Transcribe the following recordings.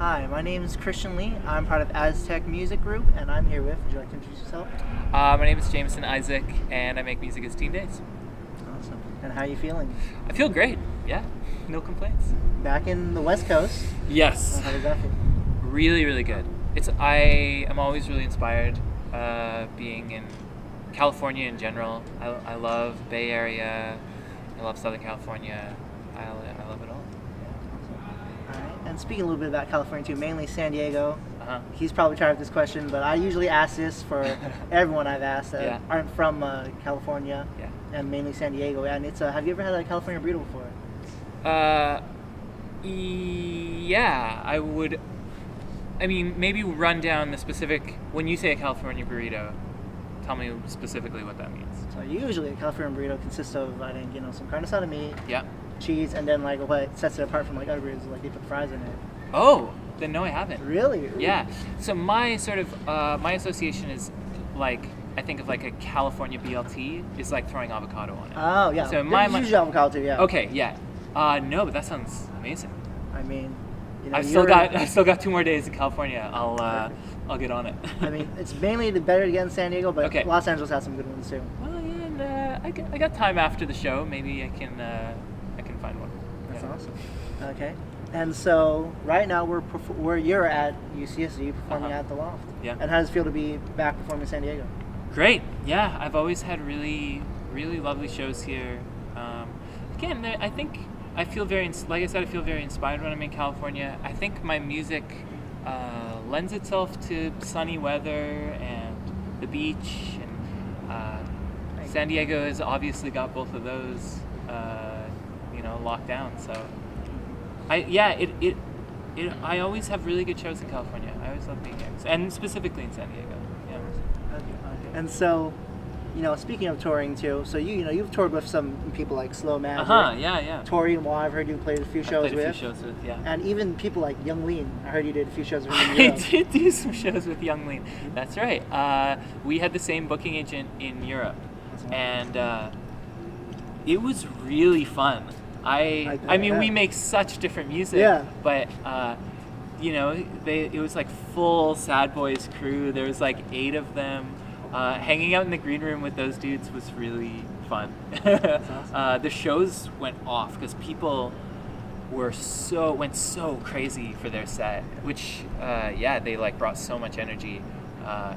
Hi, my name is Christian Lee. I'm part of Aztec Music Group, and I'm here with. Would you like to introduce yourself? My name is Jameson Isaac, and I make music as Teen Daze. Awesome. And how are you feeling? I feel great. Yeah, no complaints. Back in the West Coast. Yes. How does that feel? Really, really good. I am always really inspired being in California in general. I love Bay Area. I love Southern California. I love it all. All right. And speaking a little bit about California too, mainly San Diego. Uh-huh. He's probably tired of this question, but I usually ask this for everyone I've asked that aren't from California, and mainly San Diego. And it's have you ever had a California burrito before? Yeah, I would. I mean, maybe run down the specific. When you say a California burrito, tell me specifically what that means. So usually a California burrito consists of, I think, some carne asada meat, cheese, and then like what sets it apart from like other burritos, like they put fries in it. Oh, then no, I haven't. Really? Yeah. So my sort of my association is like, I think of like a California BLT is like throwing avocado on it. Oh yeah. So there's usually avocado too. Yeah. Okay. Yeah. No, but that sounds amazing. I mean, I've still got 2 more days in California. I'll get on it. I mean, it's mainly better to get in San Diego, but Los Angeles has some good ones too. Well, yeah, and I got time after the show. Maybe I can find one. That's awesome. Okay. And so right now you're at UCSD performing at the Loft. Yeah. And how does it feel to be back performing in San Diego? Great. Yeah, I've always had really, really lovely shows here. Again, I think I feel like I said, I feel very inspired when I'm in California. I think my music lends itself to sunny weather and the beach, and San Diego has obviously got both of those, locked down. So, I always have really good shows in California. I always love being here, and specifically in San Diego. Yeah. Okay. And so, speaking of touring too, so you've toured with some people like Slow Magic. Yeah. Tori and Wall, I've heard you played a few shows with. And even people like Young Lean, I heard you did a few shows with. I did do some shows with Young Lean. That's right. We had the same booking agent in Europe, and it was really fun. I mean, we make such different music, but it was like full Sad Boys crew. There was like 8 of them. Hanging out in the green room with those dudes was really fun. That's awesome. The shows went off because people went so crazy for their set, which they like brought so much energy.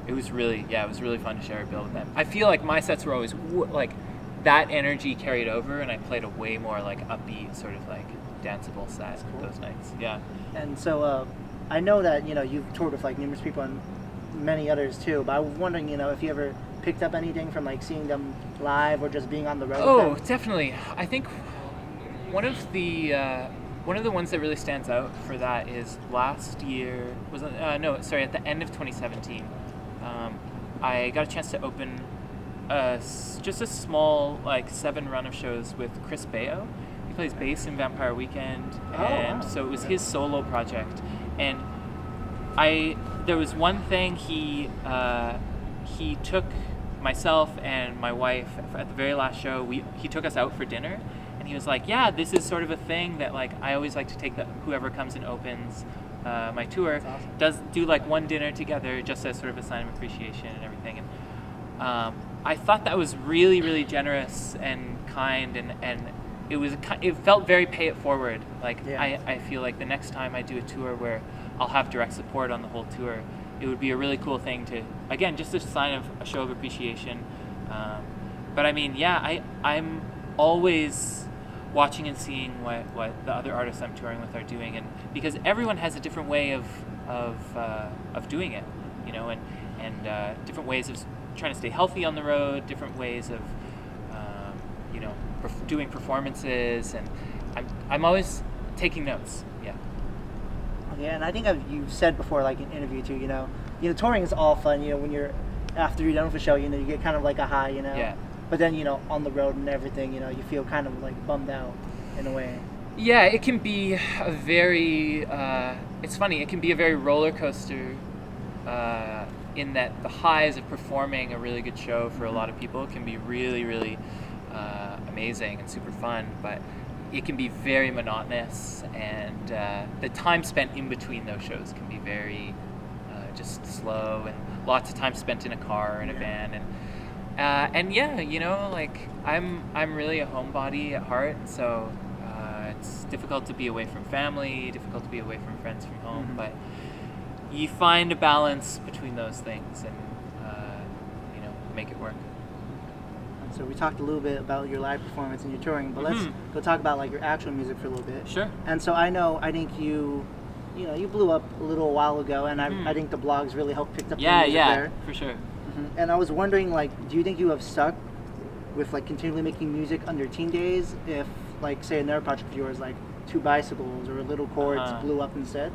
It was really fun to share a bill with them. I feel like my sets were always like that energy carried over, and I played a way more like upbeat, sort of like danceable set those nights. Yeah. And so I know that you've toured with like numerous people and many others too, but I was wondering if you ever picked up anything from like seeing them live or just being on the road. Oh, definitely. I think one of the ones that really stands out for that is last year at the end of 2017. I got a chance to open just a small like 7 run of shows with Chris Baio. He plays bass in Vampire Weekend, so it was his solo project. And there was one thing he took myself and my wife at the very last show. He took us out for dinner, and he was like, "Yeah, this is sort of a thing that like I always like to take whoever comes and opens my tour does do like one dinner together just as sort of a sign of appreciation and everything." And I thought that was really, really generous and kind, and it felt very pay it forward. Like I feel like the next time I do a tour where I'll have direct support on the whole tour, it would be a really cool thing to, again, just a sign of a show of appreciation. But I mean, I'm always watching and seeing what the other artists I'm touring with are doing, and because everyone has a different way of doing it, and different ways of trying to stay healthy on the road, different ways of doing performances, and I'm always taking notes. Yeah, and I think you've said before, like in interview too, touring is all fun. When you're after you're done with a show, you get kind of like a high, Yeah. But then on the road and everything, you feel kind of like bummed out in a way. Yeah, it can be a very. It's funny. It can be a very roller coaster. In that the highs of performing a really good show for a lot of people can be really, really amazing and super fun, but it can be very monotonous, and the time spent in between those shows can be very just slow, and lots of time spent in a car or in a van, and yeah, you know, like I'm really a homebody at heart, so it's difficult to be away from family, difficult to be away from friends from home, but you find a balance between those things, and you know, make it work. So we talked a little bit about your live performance and your touring, but let's go talk about like your actual music for a little bit. Sure. And so I think you blew up a little while ago, and I think the blogs really helped pick up the music there. For sure. And I was wondering, like, do you think you have stuck with like continually making music under Teen Daze if, like, say another project of yours, like Two Bicycles or Little Chords, blew up instead?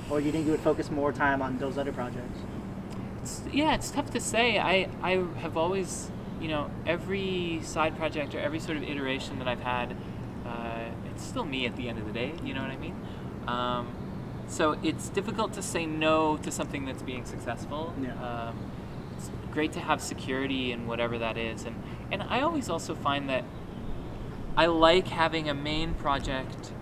Or do you think you would focus more time on those other projects? It's tough to say. I have always, you know, every side project or every sort of iteration that I've had, it's still me at the end of the day, you know what I mean? So it's difficult to say no to something that's being successful. Yeah. It's great to have security in whatever that is. And I always also find that I like having a main project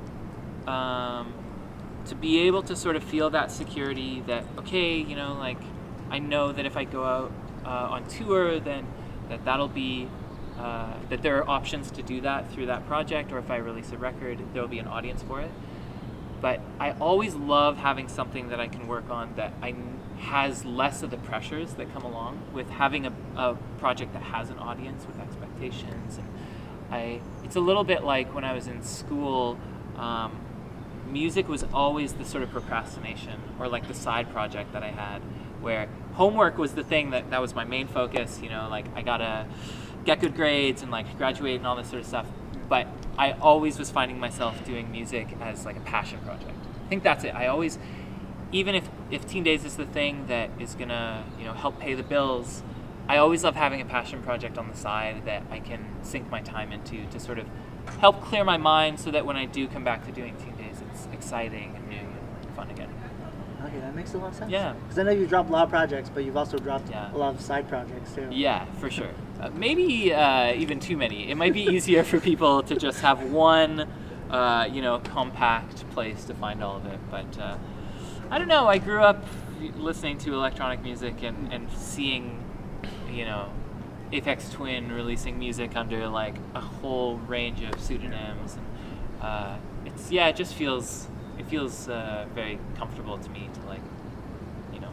to be able to sort of feel that security that, okay, you know, like, I know that if I go out on tour, then that'll be, that there are options to do that through that project, or if I release a record, there'll be an audience for it. But I always love having something that I can work on that has less of the pressures that come along with having a project that has an audience with expectations. And it's a little bit like when I was in school, music was always the sort of procrastination or like the side project that I had, where homework was the thing that was my main focus, you know, like I gotta get good grades and like graduate and all this sort of stuff. But I always was finding myself doing music as like a passion project. I think that's it. I always, even if Teen Daze is the thing that is gonna, you know, help pay the bills, I always love having a passion project on the side that I can sink my time into to sort of help clear my mind, so that when I do come back to doing Teen Daze, it's exciting and new and fun again. Okay, that makes a lot of sense. Yeah. Because I know you've dropped a lot of projects, but you've also dropped a lot of side projects too. Yeah, for sure. Maybe even too many. It might be easier for people to just have one, you know, compact place to find all of it. But I don't know. I grew up listening to electronic music and seeing, you know, Aphex Twin releasing music under like a whole range of pseudonyms. And it just feels very comfortable to me to, like, you know,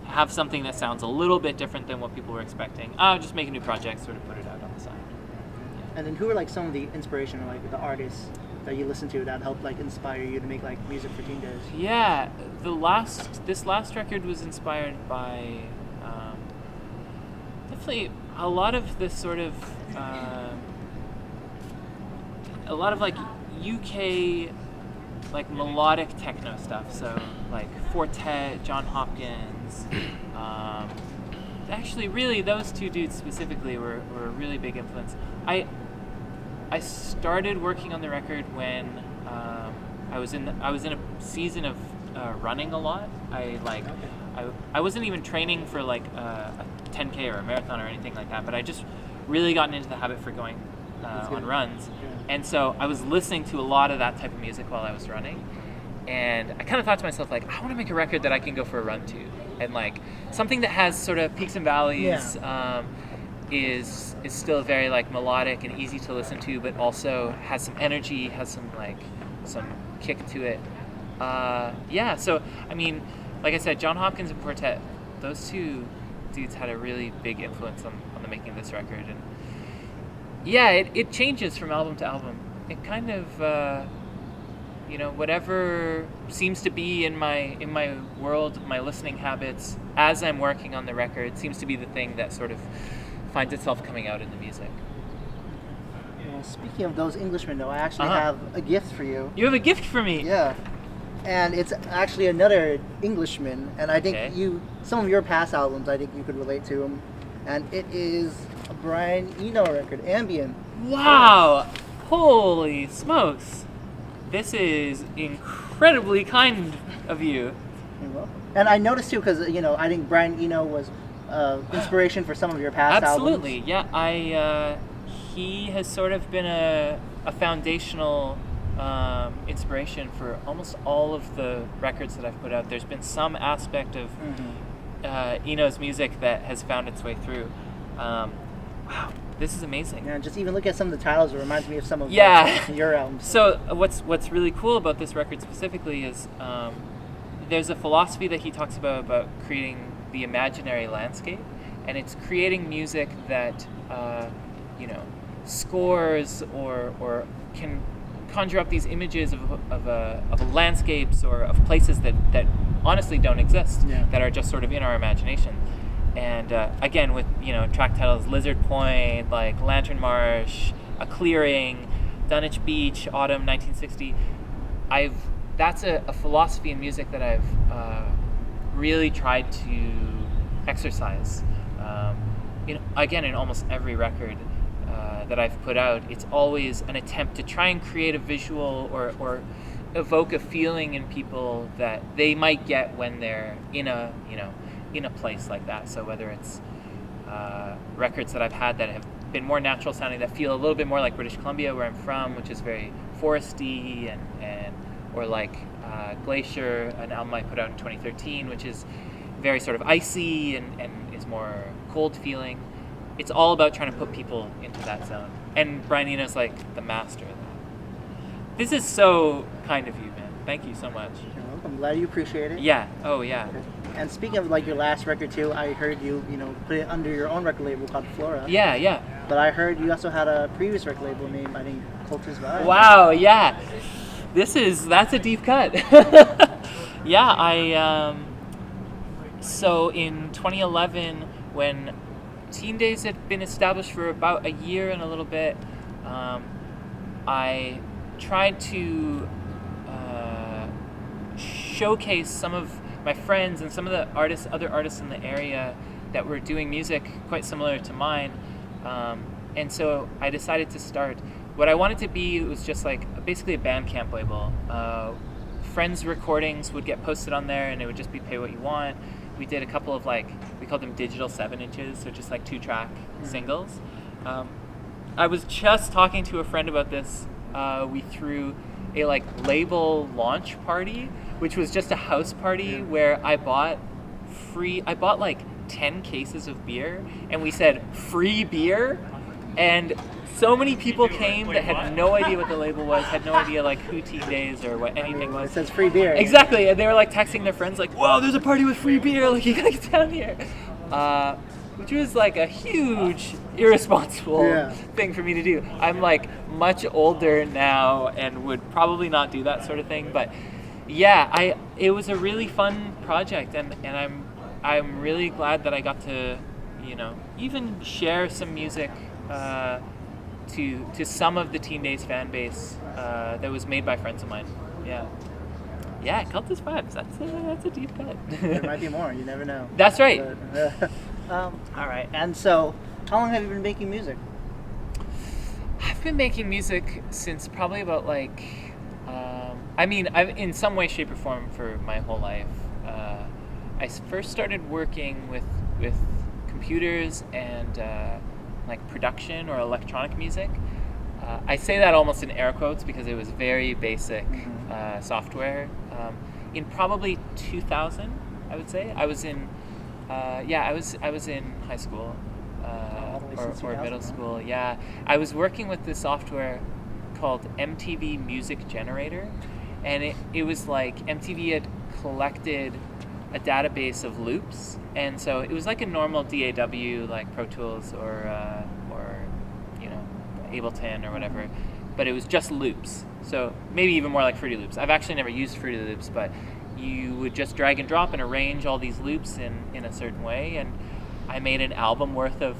have something that sounds a little bit different than what people were expecting. Just make a new project, sort of put it out on the side. Yeah. And then who are like some of the inspiration or like the artists that you listen to that helped like inspire you to make like music for Teen Daze? Yeah, this last record was inspired by definitely a lot of this sort of a lot of like UK like melodic techno stuff. So like Fortet, John Hopkins. Actually, really, those two dudes specifically were a really big influence. I started working on the record when I was in a season of running a lot. I wasn't even training for like a 10K or a marathon or anything like that, but I just really gotten into the habit for going on runs. Yeah. And so I was listening to a lot of that type of music while I was running. And I kind of thought to myself, like, I want to make a record that I can go for a run to. And like something that has sort of peaks and valleys, is still very like melodic and easy to listen to, but also has some energy, has some kick to it. So I mean, like I said, John Hopkins and Fortet, those two dudes had a really big influence on the making of this record. And yeah, it changes from album to album. It kind of you know, whatever seems to be in my world, my listening habits as I'm working on the record seems to be the thing that sort of finds itself coming out in the music. Well, speaking of those Englishmen, though, I actually have a gift for you. You have a gift for me? Yeah. And it's actually another Englishman, and I think some of your past albums, I think you could relate to him. And it is a Brian Eno record, Ambient. Wow! Holy smokes! This is incredibly kind of you. You're welcome. And I noticed too, because I think Brian Eno was inspiration for some of your past albums. Absolutely, yeah. He has sort of been a a foundational inspiration for almost all of the records that I've put out. There's been some aspect of Eno's music that has found its way through. Wow, this is amazing. Yeah, just even look at some of the titles. It reminds me of some of your albums. So what's really cool about this record specifically is there's a philosophy that he talks about creating the imaginary landscape, and it's creating music that scores or can conjure up these images of landscapes or of places that honestly don't exist, that are just sort of in our imagination. And again, with track titles Lizard Point, like Lantern Marsh, A Clearing, Dunwich Beach, Autumn 1960, that's a philosophy in music that I've really tried to exercise. Again, in almost every record that I've put out, it's always an attempt to try and create a visual or evoke a feeling in people that they might get when they're in a place like that. So whether it's records that I've had that have been more natural sounding, that feel a little bit more like British Columbia, where I'm from, which is very foresty, or like Glacier, an album I put out in 2013, which is very sort of icy and is more cold feeling. It's all about trying to put people into that zone. And Brian Eno's like the master of that. This is so kind of you, man. Thank you so much. I'm glad you appreciate it. Yeah. Oh, yeah. And speaking of like your last record too, I heard you put it under your own record label called Flora. Yeah. But I heard you also had a previous record label named, I think, Culture's Vibe. Wow. Yeah. That's a deep cut. Yeah. So in 2011, when Teen Daze had been established for about a year and a little bit, I tried to showcase some of my friends and some of the other artists in the area that were doing music quite similar to mine, and so I decided to start what I wanted to be. It was just like basically a Bandcamp label. Friends' recordings would get posted on there, and it would just be pay what you want. We did a couple of we called them digital 7-inches, so just like 2-track singles. I was just talking to a friend about this. We threw a label launch party, which was just a house party where I bought 10 cases of beer, and we said free beer, and so many people came that had no idea what the label was, had no idea who Teen Daze or what anything was. It says free beer. Exactly, and they were texting their friends "Whoa, there's a party with free beer! You gotta get down here," which was a huge irresponsible thing for me to do. I'm much older now and would probably not do that sort of thing, but yeah, it was a really fun project, and I'm really glad that I got to even share some music to some of the Teen Daze fan base that was made by friends of mine. Yeah, Cultist Vibes. That's a deep cut. There might be more. You never know. That's right. But, all right. And so, how long have you been making music? I've been making music since probably about I've in some way, shape, or form for my whole life. I first started working with computers and production or electronic music. I say that almost in air quotes because it was very basic software. In probably 2000, I would say I was in I was in high school or middle school. Yeah, I was working with this software called MTV Music Generator, and it was MTV had collected a database of loops, and so it was like a normal DAW, like Pro Tools or Ableton or whatever, but it was just loops. So maybe even more like Fruity Loops. I've actually never used Fruity Loops, but you would just drag and drop and arrange all these loops in a certain way, and I made an album worth of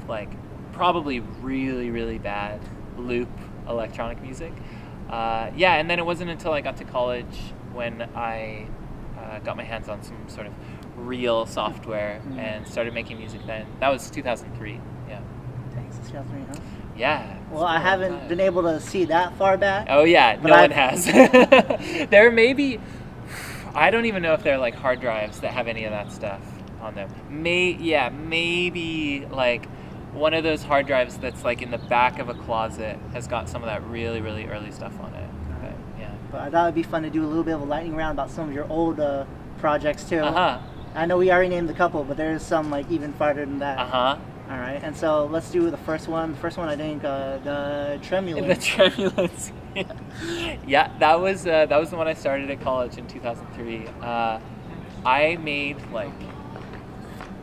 probably really, really bad loop electronic music. And then it wasn't until I got to college when I got my hands on some sort of real software and started making music then. That was 2003, yeah. Thanks, 2003, huh? Yeah. Well, I haven't been able to see that far back. Oh yeah, no one has. There may be, I don't even know if there are hard drives that have any of that stuff on them. Maybe one of those hard drives that's like in the back of a closet has got some of that really, really early stuff on it. But, yeah. But I thought it'd be fun to do a little bit of a lightning round about some of your old projects too. Uh-huh. I know we already named a couple, but there's some like even farther than that. Uh-huh. All right, and so let's do the first one. The first one, I think, the Tremulance. The Tremulance. Yeah, that was the one I started at college in 2003. I made like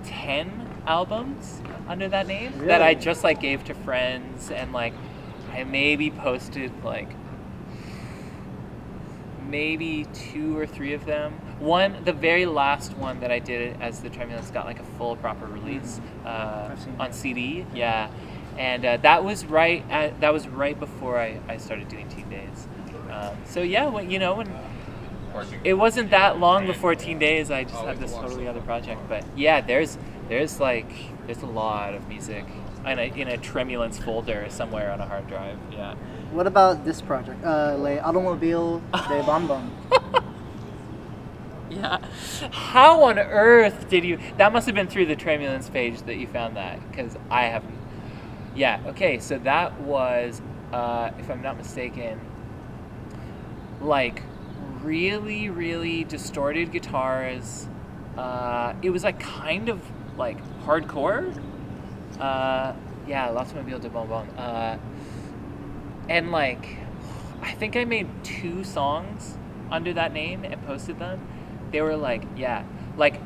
10 albums under that name that I just like gave to friends, and like I maybe posted like maybe 2 or 3 of them. The very last one that I did as the Tremulance got like a full proper release on CD. Yeah, and that was right before I started doing Teen Daze. So yeah, when it wasn't that long before Teen Daze, I just had this totally other project. But yeah, there's a lot of music in a Tremulance folder somewhere on a hard drive. Yeah. What about this project? Le Automobile de Bonbon. Yeah. How on earth did you... That must have been through the Tremulance page that you found that, because I haven't... Yeah, okay, so that was, if I'm not mistaken, like really, really distorted guitars. It was like kind of like hardcore. Yeah, L'Automobile de Bonbon. And like, I think I made 2 songs under that name and posted them. They were like, yeah, like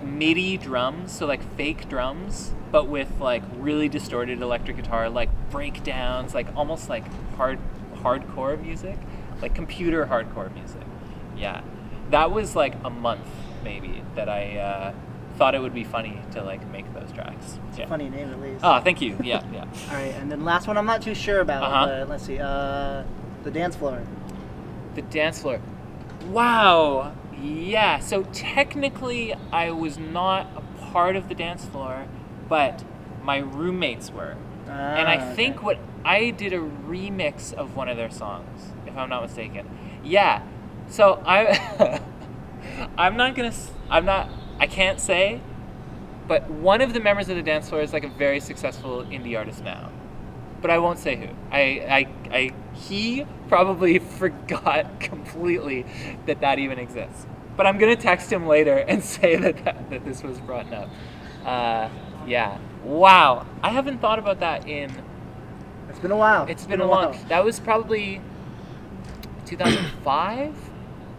MIDI drums, so like fake drums, but with like really distorted electric guitar, like breakdowns, like almost like hardcore music, like computer hardcore music. Yeah, that was like a month maybe that I thought it would be funny to like make those tracks. It's a funny name at least. Oh, thank you. Yeah, yeah. All right, and then last one I'm not too sure about, but let's see. The Dance Floor. The Dance Floor. Wow. Yeah, so technically I was not a part of the dance floor, but my roommates were. And I think I did a remix of one of their songs, if I'm not mistaken. Yeah. So I can't say, but one of the members of the dance floor is like a very successful indie artist now. But I won't say who. He probably forgot completely that even exists. But I'm gonna text him later and say that this was brought up. Yeah. Wow. I haven't thought about that in... It's been a while. It's been a long... That was probably 2005?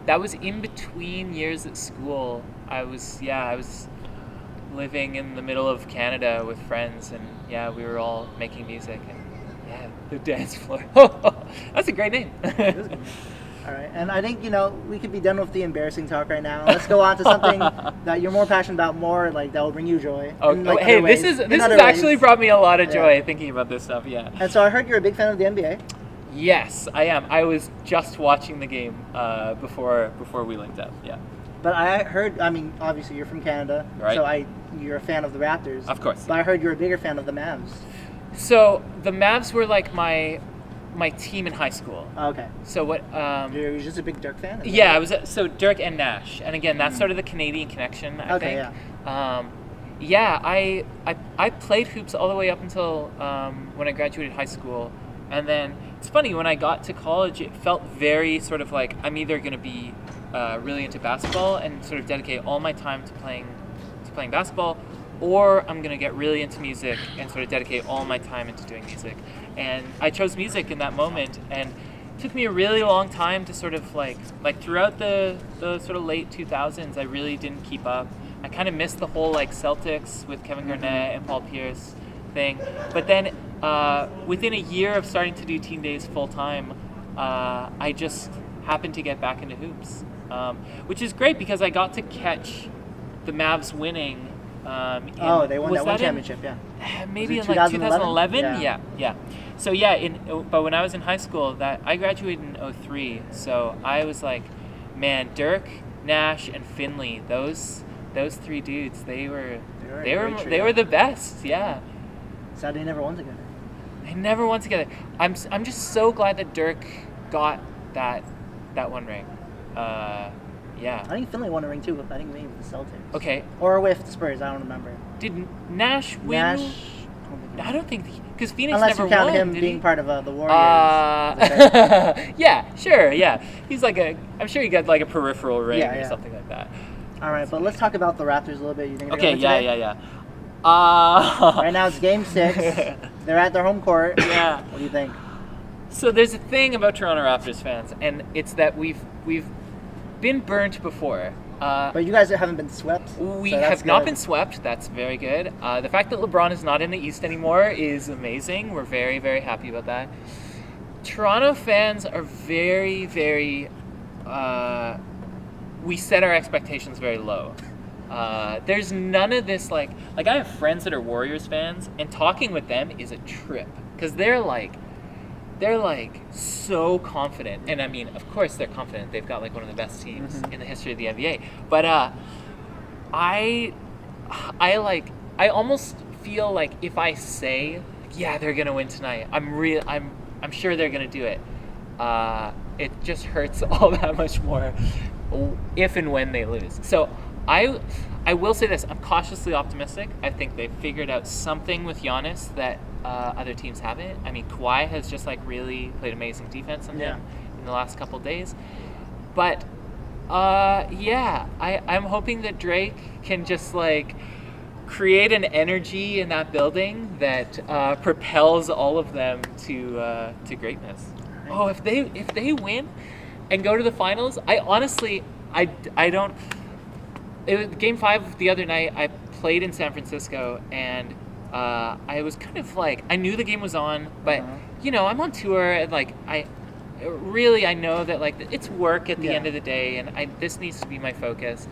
That was in between years at school. I was living in the middle of Canada with friends, and yeah, we were all making music, and yeah, the dance floor. That's a great name. All right, and I think we could be done with the embarrassing talk right now. Let's go on to something that you're more passionate about, more like that will bring you joy. Hey, this has actually brought me a lot of joy thinking about this stuff. Yeah. And so I heard you're a big fan of the NBA. Yes, I am. I was just watching the game before we linked up. Yeah. But I heard, obviously you're from Canada, right? So you're a fan of the Raptors. Of course. But I heard you're a bigger fan of the Mavs. So the Mavs were like my team in high school. Okay. So what? You're just a big Dirk fan? Yeah, I was. So Dirk and Nash, and again, that's sort of the Canadian connection. I think. Yeah. I played hoops all the way up until when I graduated high school, and then it's funny, when I got to college, it felt very sort of like I'm either going to be really into basketball and sort of dedicate all my time to playing basketball, or I'm going to get really into music and sort of dedicate all my time into doing music. And I chose music in that moment, and it took me a really long time to sort of like throughout the sort of late 2000s, I really didn't keep up. I kind of missed the whole like Celtics with Kevin Garnett and Paul Pierce thing. But then within a year of starting to do Teen Daze full time, I just happened to get back into hoops, which is great because I got to catch the Mavs winning. They won that one championship, maybe in like 2011? Yeah. So but when I was in high school, I graduated in 2003, so I was like, man, Dirk, Nash, and Finley, those 3 dudes, they were the best, yeah. Sad they never won together. They never won together. I'm just so glad that Dirk got that one ring. Yeah. I think Finley won a ring too, but I think maybe with the Celtics. Okay. Or with the Spurs, I don't remember. Did Nash win? Nash, I don't think because Phoenix Unless never you count won, him did being he? part of the Warriors. Yeah, sure, yeah. He's like I'm sure he got like a peripheral ring or Yeah. something like that. All right, but let's talk about the Raptors a little bit. You think they're Okay, gonna win today? yeah. Right now it's Game 6. They're at their home court. Yeah. What do you think? So there's a thing about Toronto Raptors fans, and it's that we've been burnt before. But you guys haven't been swept. We so that's have not good. been swept. That's very good. The fact that LeBron is not in the East anymore is amazing. We're very, very happy about that. Toronto fans are very, very... we set our expectations very low. There's none of this, like I have friends that are Warriors fans, and talking with them is a trip. Because they're so confident, and I mean, of course they're confident. They've got like one of the best teams in the history of the NBA. But I almost feel like if I say, yeah, they're gonna win tonight, I'm sure they're gonna do it. It just hurts all that much more if and when they lose. So I will say this: I'm cautiously optimistic. I think they've figured out something with Giannis that other teams haven't. I mean, Kawhi has just like really played amazing defense on him in the last couple of days. But I'm hoping that Drake can just like create an energy in that building that propels all of them to greatness. Oh, if they win and go to the finals, I honestly don't. It was Game 5 the other night. I played in San Francisco, and I was kind of like, I knew the game was on, but I'm on tour, and like I know that like it's work at the end of the day, and this needs to be my focus.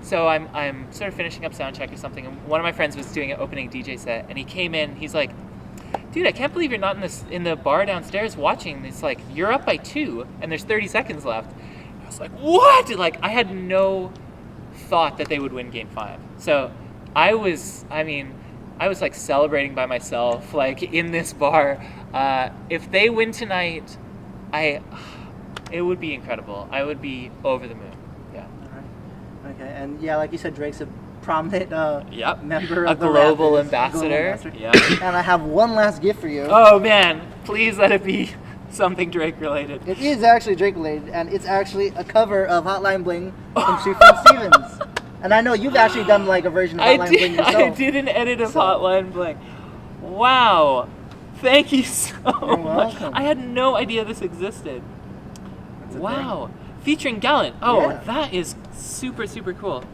So I'm sort of finishing up sound check or something, and one of my friends was doing an opening DJ set, and he came in. He's like, "Dude, I can't believe you're not in the bar downstairs watching. It's like you're up by 2, and there's 30 seconds left." I was like, "What?" Like I had no thought that they would win Game 5. So I was like celebrating by myself, like in this bar. If they win tonight, it would be incredible. I would be over the moon. Yeah. All right. Okay, and like you said, Drake's a prominent member of a the global Raptors, ambassador. Yeah. And I have one last gift for you. Oh man, please let it be something Drake related. It is actually Drake related, and it's actually a cover of Hotline Bling from Sufjan Stevens. And I know you've actually done like a version of Hotline Bling yourself. I did an edit of Hotline Bling. Wow. Thank you so You're much. welcome. I had no idea this existed. That's a Wow. Featuring Gallant. Oh, Yeah. that is super, super cool.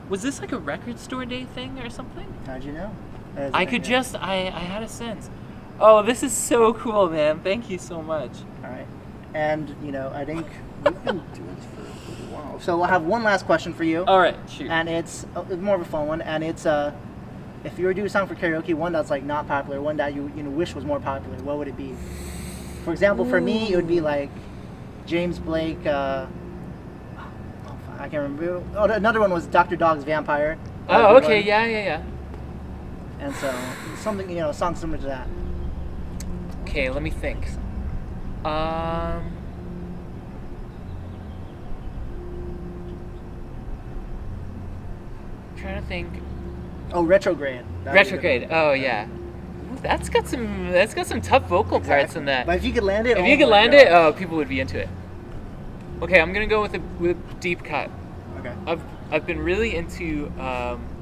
Was this like a record store day thing or something? How'd you know? I had a sense. Oh, this is so cool, man. Thank you so much. All right. And, I think we've been doing this for a little while. So I'll have one last question for you. All right, shoot. And it's more of a fun one. And it's, if you were to do a song for karaoke, one that's like not popular, one that you wish was more popular, what would it be? For example, for me, it would be like James Blake, I can't remember. Oh, another one was Dr. Dog's Vampire. Oh, okay, yeah. And so, something, a song similar to that. Okay, let me think. Trying to think. Oh, Retrograde. Retrograde. Oh yeah. Ooh, that's got some tough vocal parts in that. But if you could land it, If you could land it, oh, people would be into it. Okay, I'm gonna go with a deep cut. Okay. I've been really into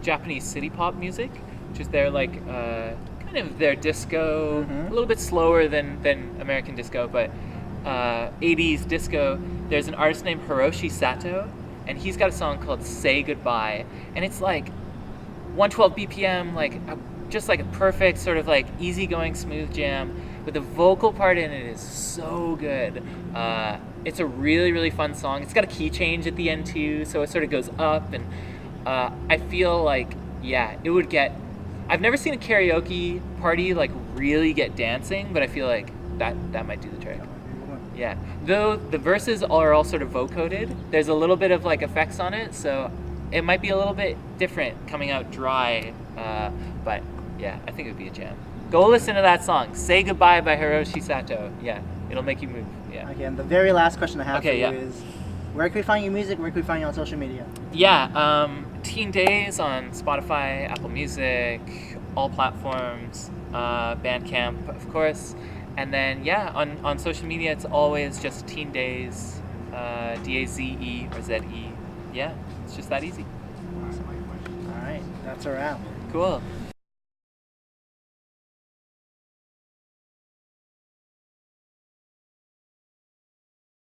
Japanese city pop music, which is their like kind of their disco, a little bit slower than American disco, but 80s disco. There's an artist named Hiroshi Sato, and he's got a song called "Say Goodbye," and it's like 112 BPM, like just like a perfect sort of like easygoing smooth jam, but the vocal part in it is so good. It's a really, really fun song. It's got a key change at the end too, so it sort of goes up, and I feel like, it would get... I've never seen a karaoke party like really get dancing, but I feel like that might do the trick. Yeah. Though the verses are all sort of vocoded, there's a little bit of like effects on it, so it might be a little bit different coming out dry, but yeah, I think it would be a jam. Go listen to that song, "Say Goodbye" by Hiroshi Sato. Yeah, it'll make you move. Yeah. Okay, and the very last question I have for you yeah. is, where can we find your music? Where can we find you on social media? Yeah, Teen Daze on Spotify, Apple Music, all platforms. Bandcamp, of course. And then, yeah, on social media, it's always just Teen Daze, D-A-Z-E or Z-E. Yeah, it's just that easy. All right, that's a wrap. Cool.